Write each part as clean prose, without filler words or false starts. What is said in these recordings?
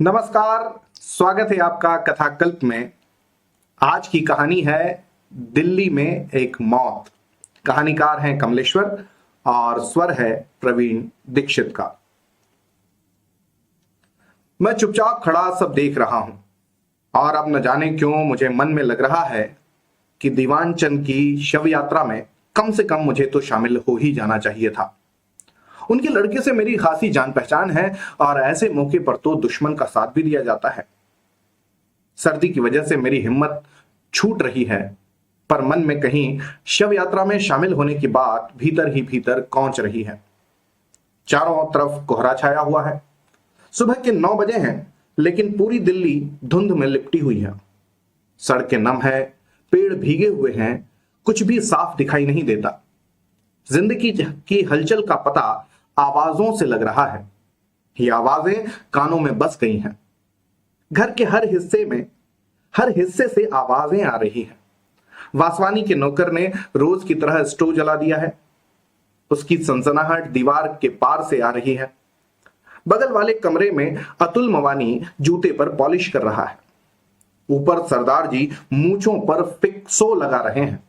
नमस्कार। स्वागत है आपका कथाकल्प में। आज की कहानी है दिल्ली में एक मौत। कहानीकार हैं कमलेश्वर और स्वर है प्रवीण दीक्षित का। मैं चुपचाप खड़ा सब देख रहा हूं और अब न जाने क्यों मुझे मन में लग रहा है कि दीवान चंद की शव यात्रा में कम से कम मुझे तो शामिल हो ही जाना चाहिए था। उनके लड़के से मेरी खासी जान पहचान है और ऐसे मौके पर तो दुश्मन का साथ भी दिया जाता है। सर्दी की वजह से मेरी हिम्मत छूट रही है, पर मन में कहीं शव यात्रा में शामिल होने की बात भीतर ही भीतर कौंच रही है। चारों तरफ कोहरा छाया हुआ है। सुबह के 9 बजे हैं, लेकिन पूरी दिल्ली धुंध में लिपटी हुई है। सड़कें नम है, पेड़ भीगे हुए हैं, कुछ भी साफ दिखाई नहीं देता। जिंदगी की हलचल का पता आवाजों से लग रहा है। ये आवाजें कानों में बस गई हैं। घर के हर हिस्से से आवाजें आ रही हैं। वासवानी के नौकर ने रोज की तरह स्टोव जला दिया है। उसकी सनसनाहट दीवार के पार से आ रही है। बगल वाले कमरे में अतुल मवानी जूते पर पॉलिश कर रहा है। ऊपर सरदार जी मूंछों पर फिक्सो लगा रहे हैं।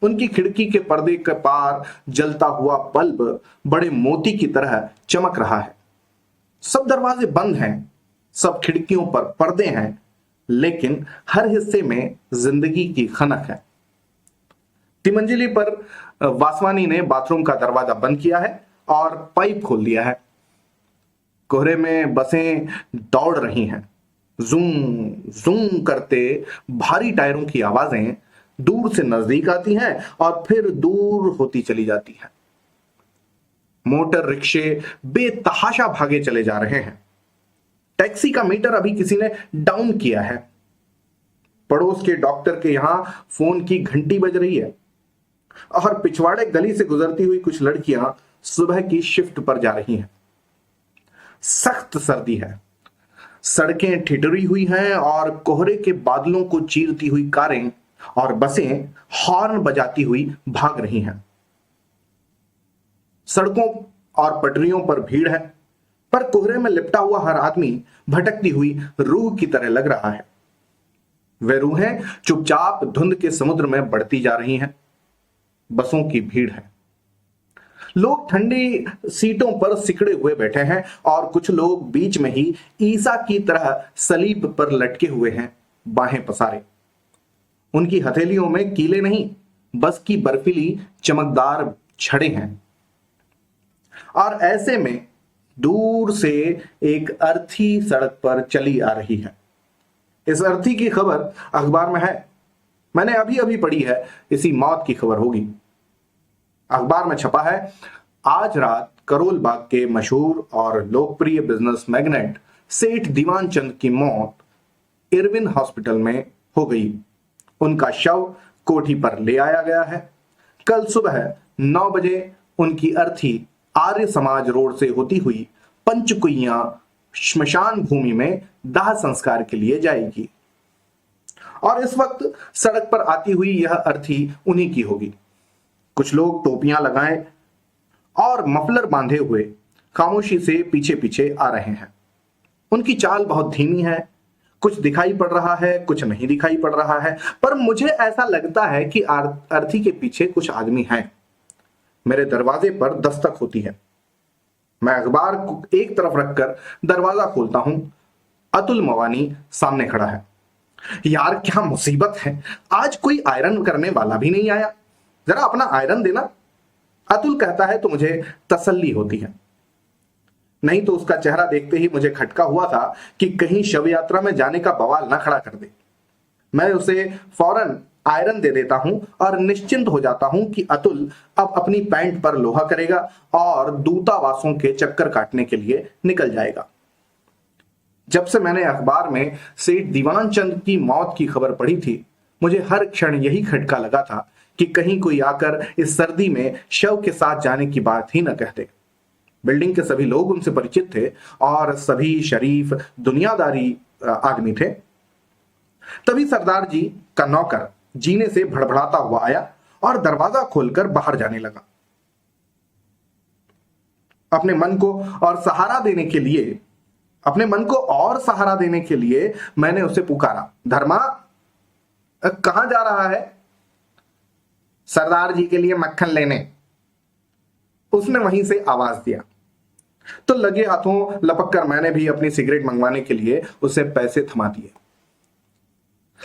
उनकी खिड़की के पर्दे के पार जलता हुआ बल्ब बड़े मोती की तरह चमक रहा है। सब दरवाजे बंद हैं, सब खिड़कियों पर पर्दे हैं, लेकिन हर हिस्से में जिंदगी की खनक है। तिमंजिली पर वासवानी ने बाथरूम का दरवाजा बंद किया है और पाइप खोल दिया है। कोहरे में बसें दौड़ रही हैं। जूम जूम करते भारी टायरों की आवाजें दूर से नजदीक आती हैं और फिर दूर होती चली जाती हैं। मोटर रिक्शे बेतहाशा भागे चले जा रहे हैं। टैक्सी का मीटर अभी किसी ने डाउन किया है। पड़ोस के डॉक्टर के यहां फोन की घंटी बज रही है और पिछवाड़े गली से गुजरती हुई कुछ लड़कियां सुबह की शिफ्ट पर जा रही हैं। सख्त सर्दी है। सड़कें ठिठुरी हुई हैं और कोहरे के बादलों को चीरती हुई कारें और बसें हॉर्न बजाती हुई भाग रही हैं। सड़कों और पटरियों पर भीड़ है, पर कोहरे में लिपटा हुआ हर आदमी भटकती हुई रूह की तरह लग रहा है। वे रूहें चुपचाप धुंध के समुद्र में बढ़ती जा रही हैं। बसों की भीड़ है। लोग ठंडी सीटों पर सिकड़े हुए बैठे हैं और कुछ लोग बीच में ही ईसा की तरह सलीब पर लटके हुए हैं, बाहें पसारे। उनकी हथेलियों में कीले नहीं, बस की बर्फीली चमकदार छड़े हैं। और ऐसे में दूर से एक अर्थी सड़क पर चली आ रही है। इस अर्थी की खबर अखबार में है। मैंने अभी अभी पढ़ी है। इसी मौत की खबर होगी। अखबार में छपा है, आज रात करोल बाग के मशहूर और लोकप्रिय बिजनेस मैग्नेट सेठ दीवान चंद की मौत इरविन हॉस्पिटल में हो गई। उनका शव कोठी पर ले आया गया है। कल सुबह 9 बजे उनकी अर्थी आर्य समाज रोड से होती हुई पंचकुइया श्मशान भूमि में दाह संस्कार के लिए जाएगी और इस वक्त सड़क पर आती हुई यह अर्थी उन्हीं की होगी। कुछ लोग टोपियां लगाए और मफलर बांधे हुए खामोशी से पीछे पीछे आ रहे हैं। उनकी चाल बहुत धीमी है। कुछ दिखाई पड़ रहा है, कुछ नहीं दिखाई पड़ रहा है, पर मुझे ऐसा लगता है कि अर्थी के पीछे कुछ आदमी हैं। मेरे दरवाजे पर दस्तक होती है। मैं अखबार को एक तरफ रखकर दरवाजा खोलता हूं। अतुल मवानी सामने खड़ा है। यार क्या मुसीबत है, आज कोई आयरन करने वाला भी नहीं आया। जरा अपना आयरन देना, अतुल कहता है तो मुझे तसल्ली होती है। नहीं तो उसका चेहरा देखते ही मुझे खटका हुआ था कि कहीं शव यात्रा में जाने का बवाल ना खड़ा कर दे। मैं उसे फौरन आयरन दे देता हूं और निश्चिंत हो जाता हूं कि अतुल अब अपनी पैंट पर लोहा करेगा और दूतावासों के चक्कर काटने के लिए निकल जाएगा। जब से मैंने अखबार में सेठ दीवान चंद की मौत की खबर पढ़ी थी, मुझे हर क्षण यही खटका लगा था कि कहीं कोई आकर इस सर्दी में शव के साथ जाने की बात ही न कहते। बिल्डिंग के सभी लोग उनसे परिचित थे और सभी शरीफ दुनियादारी आदमी थे। तभी सरदार जी का नौकर जीने से भड़बड़ाता हुआ आया और दरवाजा खोलकर बाहर जाने लगा। अपने मन को और सहारा देने के लिए अपने मन को और सहारा देने के लिए मैंने उसे पुकारा, धर्मा कहां जा रहा है? सरदार जी के लिए मक्खन लेने। उसने वहीं से आवाज दिया तो लगे हाथों लपक कर मैंने भी अपनी सिगरेट मंगवाने के लिए उसे पैसे थमा दिए।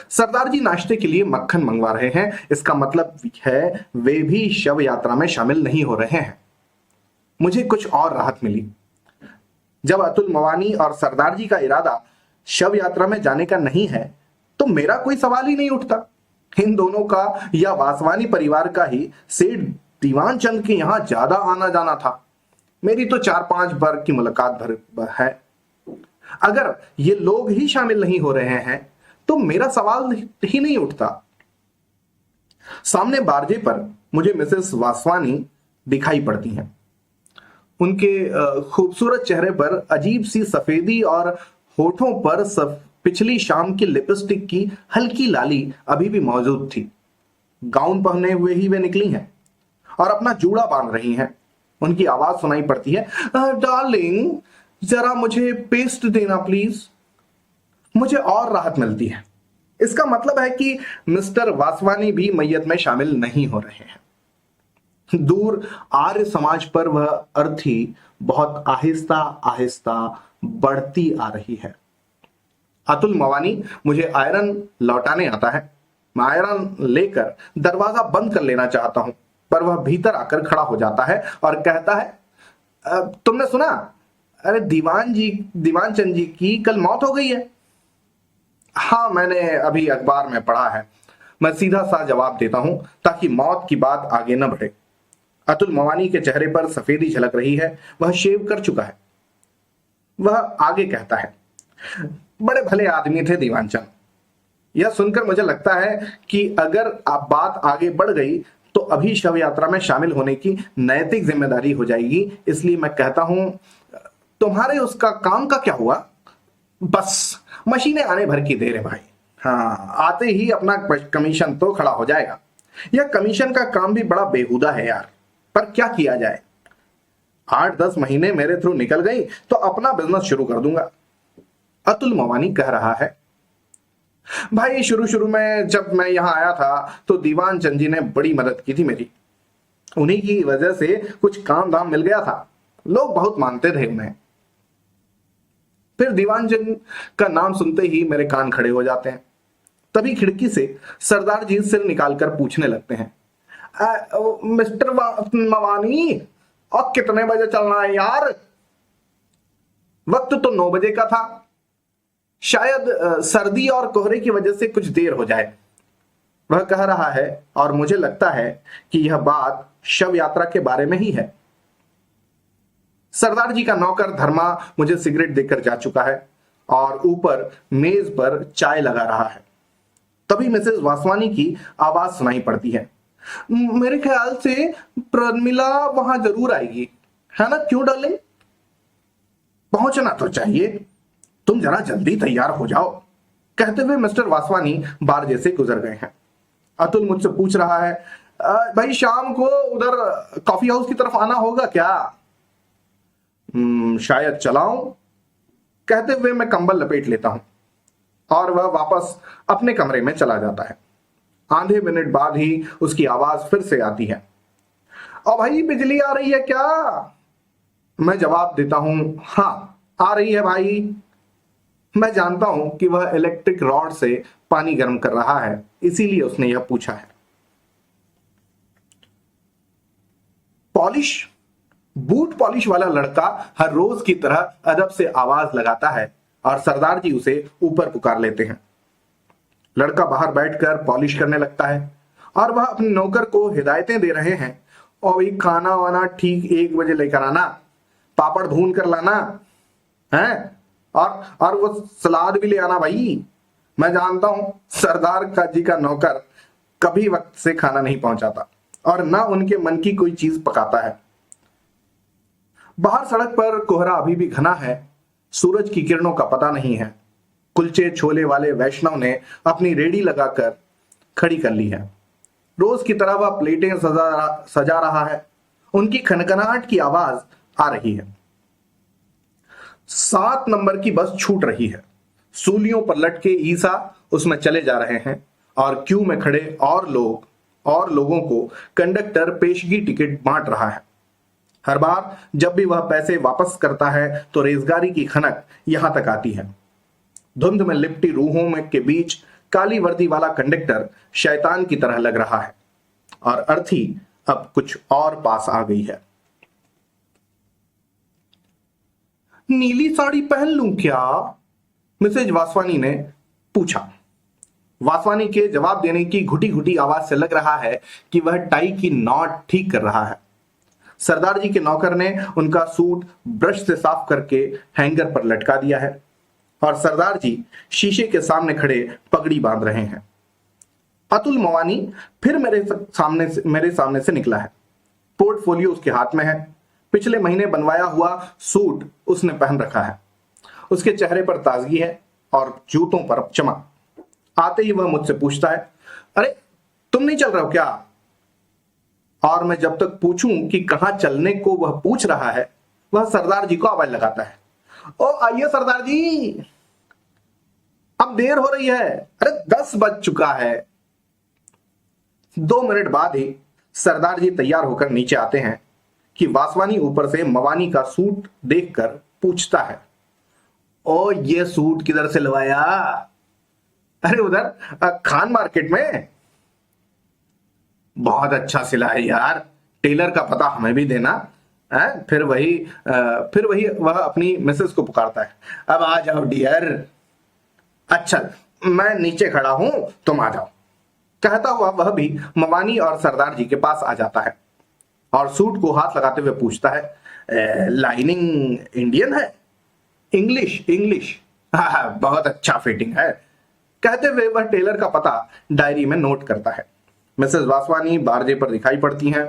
सरदार जी नाश्ते के लिए मक्खन मंगवा रहे हैं, इसका मतलब है वे भी शव यात्रा में शामिल नहीं हो रहे हैं। मुझे कुछ और राहत मिली। जब अतुल मवानी और सरदार जी का इरादा शव यात्रा में जाने का नहीं है तो मेरा कोई सवाल ही नहीं उठता। इन दोनों का या वासवानी परिवार का ही सेठ दीवान चंद के यहां ज्यादा आना जाना था। मेरी तो 4-5 बार की मुलाकात भर है। अगर ये लोग ही शामिल नहीं हो रहे हैं तो मेरा सवाल ही नहीं उठता। सामने बारजे पर मुझे मिसेस वासवानी दिखाई पड़ती हैं। उनके खूबसूरत चेहरे पर अजीब सी सफेदी और होठों पर पिछली शाम की लिपस्टिक की हल्की लाली अभी भी मौजूद थी। गाउन पहने हुए ही वे निकली हैं और अपना जूड़ा बांध रही हैं। उनकी आवाज सुनाई पड़ती है, डार्लिंग जरा मुझे पेस्ट देना प्लीज। मुझे और राहत मिलती है। इसका मतलब है कि मिस्टर वासवानी भी मैयत में शामिल नहीं हो रहे हैं। दूर आर्य समाज पर वह अर्थी बहुत आहिस्ता आहिस्ता बढ़ती आ रही है। अतुल मवानी मुझे आयरन लौटाने आता है। मैं आयरन लेकर दरवाजा बंद कर लेना चाहता हूं पर वह भीतर आकर खड़ा हो जाता है और कहता है, तुमने सुना? अरे दीवान चंद जी की कल मौत हो गई है। हाँ, मैंने अभी अखबार में पढ़ा है। मैं सीधा सा जवाब देता हूं ताकि मौत की बात आगे न बढ़े। अतुल मवानी के चेहरे पर सफेदी झलक रही है। वह शेव कर चुका है। वह आगे कहता है, बड़े भले आदमी थे दीवान चंद। यह सुनकर मुझे लगता है कि अगर आप बात आगे बढ़ गई तो अभी शव यात्रा में शामिल होने की नैतिक जिम्मेदारी हो जाएगी। इसलिए मैं कहता हूं, तुम्हारे उसका काम का क्या हुआ? बस मशीनें आने भर की देर है भाई। हाँ, आते ही अपना कमीशन तो खड़ा हो जाएगा। यह कमीशन का काम भी बड़ा बेहुदा है यार, पर क्या किया जाए। 8-10 महीने मेरे थ्रू निकल गई तो अपना बिजनेस शुरू कर दूंगा। अतुल मवानी कह रहा है, भाई शुरू में जब मैं यहां आया था तो दीवान चंद जी ने बड़ी मदद की थी मेरी। उन्हीं की वजह से कुछ काम धाम मिल गया था। लोग बहुत मानते थे उन्हें। फिर दीवान चंद का नाम सुनते ही मेरे कान खड़े हो जाते हैं। तभी खिड़की से सरदार जी सिर निकालकर पूछने लगते हैं, मिस्टर मवानी अब कितने बजे चलना है यार? वक्त तो 9 बजे का था। शायद सर्दी और कोहरे की वजह से कुछ देर हो जाए, वह कह रहा है। और मुझे लगता है कि यह बात शव यात्रा के बारे में ही है। सरदार जी का नौकर धर्मा मुझे सिगरेट देकर जा चुका है और ऊपर मेज पर चाय लगा रहा है। तभी मिसेस वासवानी की आवाज सुनाई पड़ती है, मेरे ख्याल से प्रमिला वहां जरूर आएगी, है ना? क्यों डार्लिंग? पहुंचना तो चाहिए, तुम जरा जल्दी तैयार हो जाओ। कहते हुए मिस्टर वासवानी बारजे से गुजर गए हैं। अतुल मुझसे पूछ रहा है, भाई शाम को उधर कॉफी हाउस की तरफ आना होगा क्या? शायद चलाऊं। कहते हुए मैं कंबल लपेट लेता हूं और वह वापस अपने कमरे में चला जाता है। आधे मिनट बाद ही उसकी आवाज फिर से आती है, और भाई बिजली आ रही है क्या? मैं जवाब देता हूं, हाँ आ रही है भाई। मैं जानता हूं कि वह इलेक्ट्रिक रॉड से पानी गर्म कर रहा है, इसीलिए उसने यह पूछा है। पॉलिश बूट पॉलिश वाला लड़का हर रोज की तरह अदब से आवाज लगाता है और सरदार जी उसे ऊपर पुकार लेते हैं। लड़का बाहर बैठकर पॉलिश करने लगता है और वह अपने नौकर को हिदायतें दे रहे हैं, और भाई खाना वाना ठीक 1 बजे लेकर आना, पापड़ भून कर लाना है, और वो सलाद भी ले आना भाई। मैं जानता हूं सरदार का जी का नौकर कभी वक्त से खाना नहीं पहुंचाता और ना उनके मन की कोई चीज पकाता है। बाहर सड़क पर कोहरा अभी भी घना है। सूरज की किरणों का पता नहीं है। कुलचे छोले वाले वैष्णव ने अपनी रेडी लगाकर खड़ी कर ली है। रोज की तरह वह प्लेटें सजा रहा है। उनकी खनखनाहट की आवाज आ रही है। 7 नंबर की बस छूट रही है। सूलियों पर लटके ईसा उसमें चले जा रहे हैं और क्यू में खड़े और लोगों को कंडक्टर पेशगी टिकट बांट रहा है। हर बार जब भी वह पैसे वापस करता है तो रेजगारी की खनक यहां तक आती है। धुंध में लिपटी रूहों में के बीच काली वर्दी वाला कंडक्टर शैतान की तरह लग रहा है और अर्थी अब कुछ और पास आ गई है। नीली साड़ी पहन लूं क्या? मिसेज वासवानी ने पूछा। वासवानी के जवाब देने की घुटी घुटी आवाज से लग रहा है कि वह टाई की नॉट ठीक कर रहा है। सरदार जी के नौकर ने उनका सूट ब्रश से साफ करके हैंगर पर लटका दिया है और सरदार जी शीशे के सामने खड़े पगड़ी बांध रहे हैं। अतुल मवानी फिर मेरे सामने से निकला है। पोर्टफोलियो उसके हाथ में है। पिछले महीने बनवाया हुआ सूट उसने पहन रखा है। उसके चेहरे पर ताजगी है और जूतों पर चमक। आते ही वह मुझसे पूछता है, अरे तुम नहीं चल रहे हो क्या? और मैं जब तक पूछूं कि कहां चलने को वह पूछ रहा है, वह सरदार जी को आवाज लगाता है, ओ आइए सरदार जी, अब देर हो रही है। अरे 10 बज चुका है। 2 मिनट बाद ही सरदार जी तैयार होकर नीचे आते हैं कि वासवानी ऊपर से मवानी का सूट देखकर पूछता है, ओ ये सूट किधर से लवाया? अरे उधर खान मार्केट में। बहुत अच्छा सिला है यार, टेलर का पता हमें भी देना है। फिर वही वह अपनी मिसेस को पुकारता है, अब आ जाओ डियर। अच्छा मैं नीचे खड़ा हूं, तुम आ जाओ। कहता हुआ वह भी मवानी और सरदार जी के पास आ जाता है और सूट को हाथ लगाते हुए पूछता है, लाइनिंग इंडियन है? इंग्लिश। हाँ, बहुत अच्छा फिटिंग है। कहते हुए वह टेलर का पता डायरी में नोट करता है। मिसेस वासवानी बारजे पर दिखाई पड़ती हैं।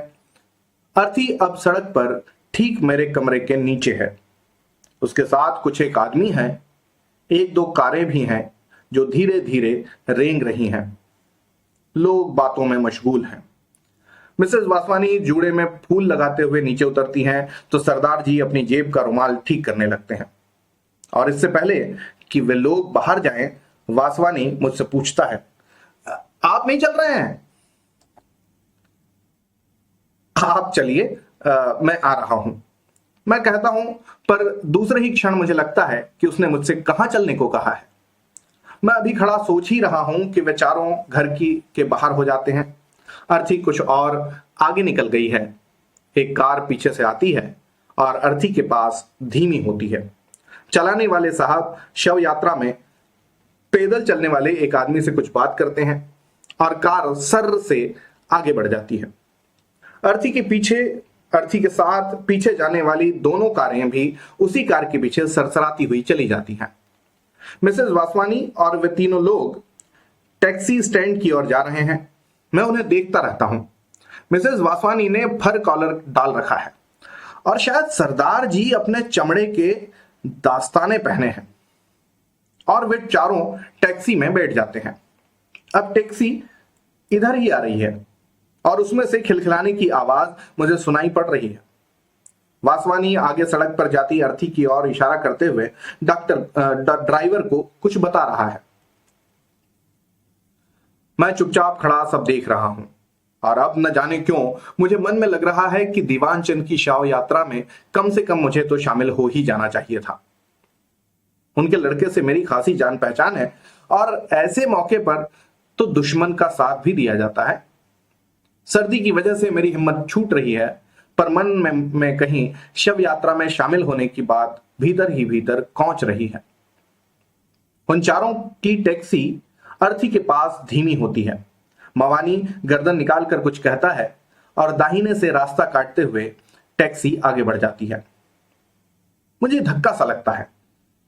अर्थी अब सड़क पर ठीक मेरे कमरे के नीचे है। उसके साथ कुछ एक आदमी हैं, 1-2 कारें भी हैं जो धीरे धीरे रेंग रही हैं। लोग बातों में मशगूल हैं। मिसेस वासवानी जूड़े में फूल लगाते हुए नीचे उतरती हैं तो सरदार जी अपनी जेब का रुमाल ठीक करने लगते हैं और इससे पहले कि वे लोग बाहर जाएं, वासवानी मुझसे पूछता है, आप नहीं चल रहे हैं? आप चलिए, मैं आ रहा हूं, मैं कहता हूं, पर दूसरे ही क्षण मुझे लगता है कि उसने मुझसे कहां चलने को कहा है। मैं अभी खड़ा सोच ही रहा हूं कि वे चारों घर के बाहर हो जाते हैं। अर्थी कुछ और आगे निकल गई है। एक कार पीछे से आती है और अर्थी के पास धीमी होती है। चलाने वाले साहब शव यात्रा में पैदल चलने वाले एक आदमी से कुछ बात करते हैं और कार सर से आगे बढ़ जाती है। अर्थी के साथ पीछे जाने वाली दोनों कारें भी उसी कार के पीछे सरसराती हुई चली जाती हैं। मिसेस वासवानी और वे तीनों लोग टैक्सी स्टैंड की ओर जा रहे हैं। मैं उन्हें देखता रहता हूं। मिसेस वासवानी ने फर कॉलर डाल रखा है और शायद सरदार जी अपने चमड़े के दास्ताने पहने हैं और वे चारों टैक्सी में बैठ जाते हैं। अब टैक्सी इधर ही आ रही है और उसमें से खिलखिलाने की आवाज मुझे सुनाई पड़ रही है। वासवानी आगे सड़क पर जाती अर्थी की ओर इशारा करते हुए ड्राइवर को कुछ बता रहा है। मैं चुपचाप खड़ा सब देख रहा हूं और अब न जाने क्यों मुझे मन में लग रहा है कि दीवान चंद की शव यात्रा में कम से कम मुझे तो शामिल हो ही जाना चाहिए था। उनके लड़के से मेरी खासी जान पहचान है और ऐसे मौके पर तो दुश्मन का साथ भी दिया जाता है। सर्दी की वजह से मेरी हिम्मत छूट रही है, पर मन में कहीं शव यात्रा में शामिल होने की बात भीतर ही भीतर कौंच रही है। उन चारों की टैक्सी अर्थी के पास धीमी होती है। मवानी गर्दन निकालकर कुछ कहता है और दाहिने से रास्ता काटते हुए टैक्सी आगे बढ़ जाती है। मुझे धक्का सा लगता है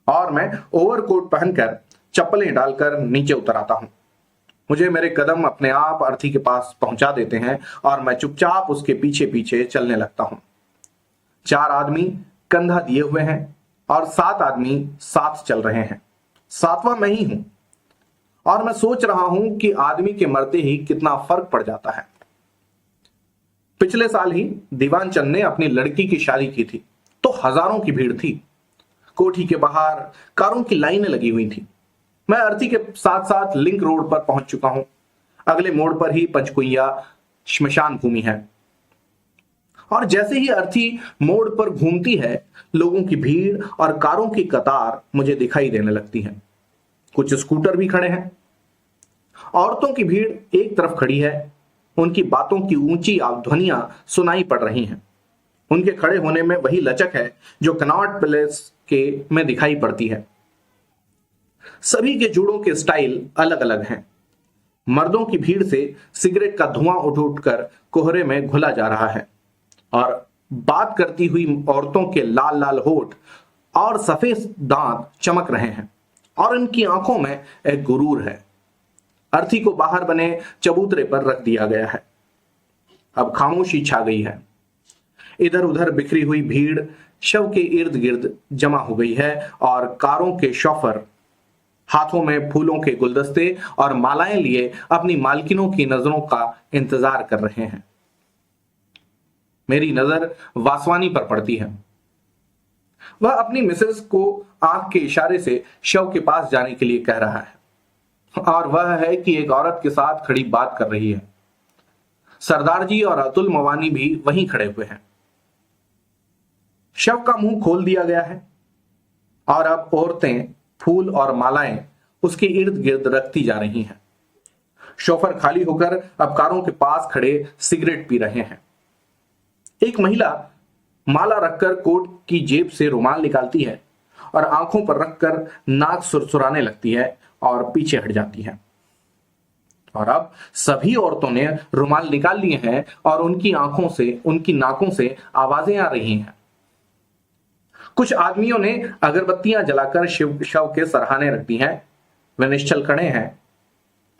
और मैं ओवरकोट पहनकर चप्पलें डालकर नीचे उतर आता हूं। मुझे मेरे कदम अपने आप अर्थी के पास पहुंचा देते हैं और मैं चुपचाप उसके पीछे पीछे चलने लगता हूं। 4 आदमी कंधा दिए हुए हैं और 7 आदमी साथ चल रहे हैं। 7वां मैं ही हूं और मैं सोच रहा हूं कि आदमी के मरते ही कितना फर्क पड़ जाता है। पिछले साल ही दीवान चंद ने अपनी लड़की की शादी की थी तो हजारों की भीड़ थी। कोठी के बाहर कारों की लाइनें लगी हुई थी। मैं अर्थी के साथ साथ लिंक रोड पर पहुंच चुका हूं। अगले मोड़ पर ही पंचकुइया श्मशान भूमि है। और जैसे ही अर्थी मोड़ पर घूमती है, लोगों की भीड़ और कारों की कतार मुझे दिखाई देने लगती है। कुछ स्कूटर भी खड़े हैं। औरतों की भीड़ एक तरफ खड़ी है। उनकी बातों की ऊंची ध्वनियां सुनाई पड़ रही हैं। उनके खड़े होने में वही लचक है जो कनॉट पैलेस के में दिखाई पड़ती है। सभी के जूड़ों के स्टाइल अलग अलग हैं। मर्दों की भीड़ से सिगरेट का धुआं उठ उठकर कोहरे में घुला जा रहा है और बात करती हुई औरतों के लाल लाल होठ और सफेद दांत चमक रहे हैं और उनकी आंखों में एक गुरूर है। अर्थी को बाहर बने चबूतरे पर रख दिया गया है। अब खामोशी छा गई है। इधर उधर बिखरी हुई भीड़ शव के इर्द गिर्द जमा हो गई है और कारों के शॉफर हाथों में फूलों के गुलदस्ते और मालाएं लिए अपनी मालकिनों की नजरों का इंतजार कर रहे हैं। मेरी नजर वासवानी पर पड़ती है। वह अपनी मिसेस को आंख के इशारे से शव के पास जाने के लिए कह रहा है और वह है कि एक औरत के साथ खड़ी बात कर रही है। सरदार जी और अतुल मवानी भी वहीं खड़े हुए हैं। शव का मुंह खोल दिया गया है और अब औरतें फूल और मालाएं उसके इर्द गिर्द रखती जा रही हैं। शोफर खाली होकर अब कारों के पास खड़े सिगरेट पी रहे हैं। एक महिला माला रखकर कोट की जेब से रुमाल निकालती है और आंखों पर रखकर नाक सुरसुराने लगती है और पीछे हट जाती है। और अब सभी औरतों ने रुमाल निकाल लिए हैं और उनकी आंखों से, उनकी नाकों से आवाजें आ रही हैं। कुछ आदमियों ने अगरबत्तियां जलाकर शव के सरहाने रख दी हैं। वे निश्चल खड़े हैं।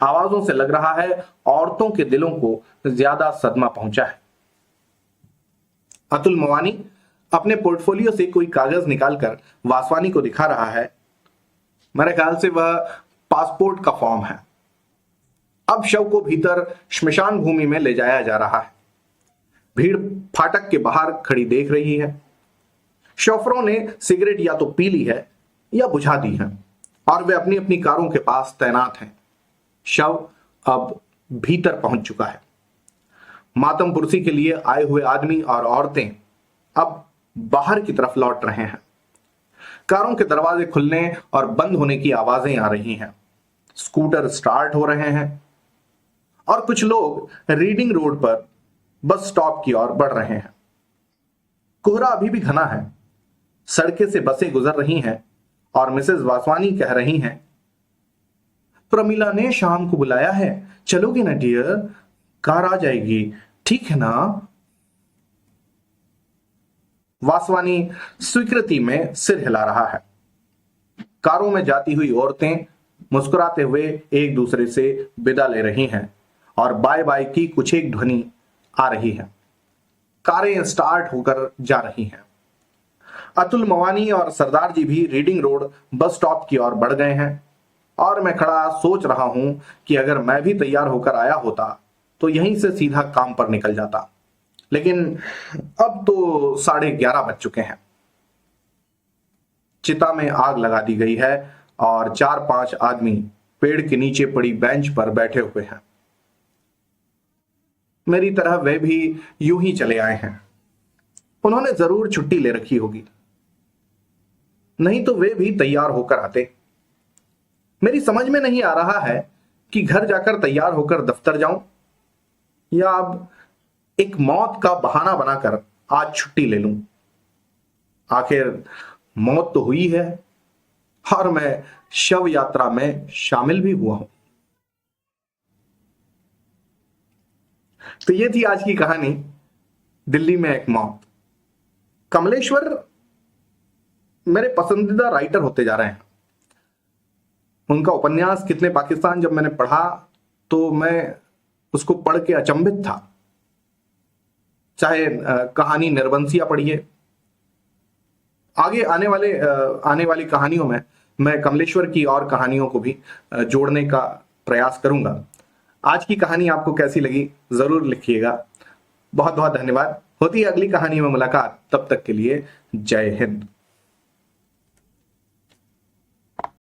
आवाजों से लग रहा है औरतों के दिलों को ज्यादा सदमा पहुंचा है। अतुल मवानी अपने पोर्टफोलियो से कोई कागज निकालकर वासवानी को दिखा रहा है। मेरे ख्याल से वह पासपोर्ट का फॉर्म है। अब शव को भीतर श्मशान भूमि में ले जाया जा रहा है। भीड़ फाटक के बाहर खड़ी देख रही है। शोफरों ने सिगरेट या तो पी ली है या बुझा दी है और वे अपनी अपनी कारों के पास तैनात हैं। शव अब भीतर पहुंच चुका है। मातम पुरसी के लिए आए हुए आदमी और औरतें अब बाहर की तरफ लौट रहे हैं। कारों के दरवाजे खुलने और बंद होने की आवाजें आ रही हैं। स्कूटर स्टार्ट हो रहे हैं और कुछ लोग रीडिंग रोड पर बस स्टॉप की ओर बढ़ रहे हैं। कोहरा अभी भी घना है। सड़कें से बसें गुजर रही हैं और मिसेस वासवानी कह रही हैं, प्रमिला ने शाम को बुलाया है, चलोगे ना डियर? कार आ जाएगी, ठीक है ना? वासवानी स्वीकृति में सिर हिला रहा है। कारों में जाती हुई औरतें मुस्कुराते हुए एक दूसरे से विदा ले रही हैं और बाय बाय की कुछ एक ध्वनि आ रही है। कारें स्टार्ट होकर जा रही हैं। अतुल मवानी और सरदार जी भी रीडिंग रोड बस स्टॉप की ओर बढ़ गए हैं और मैं खड़ा सोच रहा हूं कि अगर मैं भी तैयार होकर आया होता तो यहीं से सीधा काम पर निकल जाता। लेकिन अब तो 11:30 बज चुके हैं। चिता में आग लगा दी गई है और 4-5 आदमी पेड़ के नीचे पड़ी बेंच पर बैठे हुए हैं। मेरी तरह वे भी यूं ही चले आए हैं। उन्होंने जरूर छुट्टी ले रखी होगी, नहीं तो वे भी तैयार होकर आते। मेरी समझ में नहीं आ रहा है कि घर जाकर तैयार होकर दफ्तर जाऊं या अब एक मौत का बहाना बनाकर आज छुट्टी ले लूं। आखिर मौत तो हुई है और मैं शव यात्रा में शामिल भी हुआ हूं। तो ये थी आज की कहानी, दिल्ली में एक मौत। कमलेश्वर मेरे पसंदीदा राइटर होते जा रहे हैं। उनका उपन्यास कितने पाकिस्तान जब मैंने पढ़ा तो मैं उसको पढ़ के अचंभित था। चाहे कहानी निर्बंसिया पढ़िए, आगे आने वाली कहानियों में मैं कमलेश्वर की और कहानियों को भी जोड़ने का प्रयास करूंगा। आज की कहानी आपको कैसी लगी जरूर लिखिएगा। बहुत बहुत धन्यवाद। होती है अगली कहानी में मुलाकात, तब तक के लिए जय हिंद।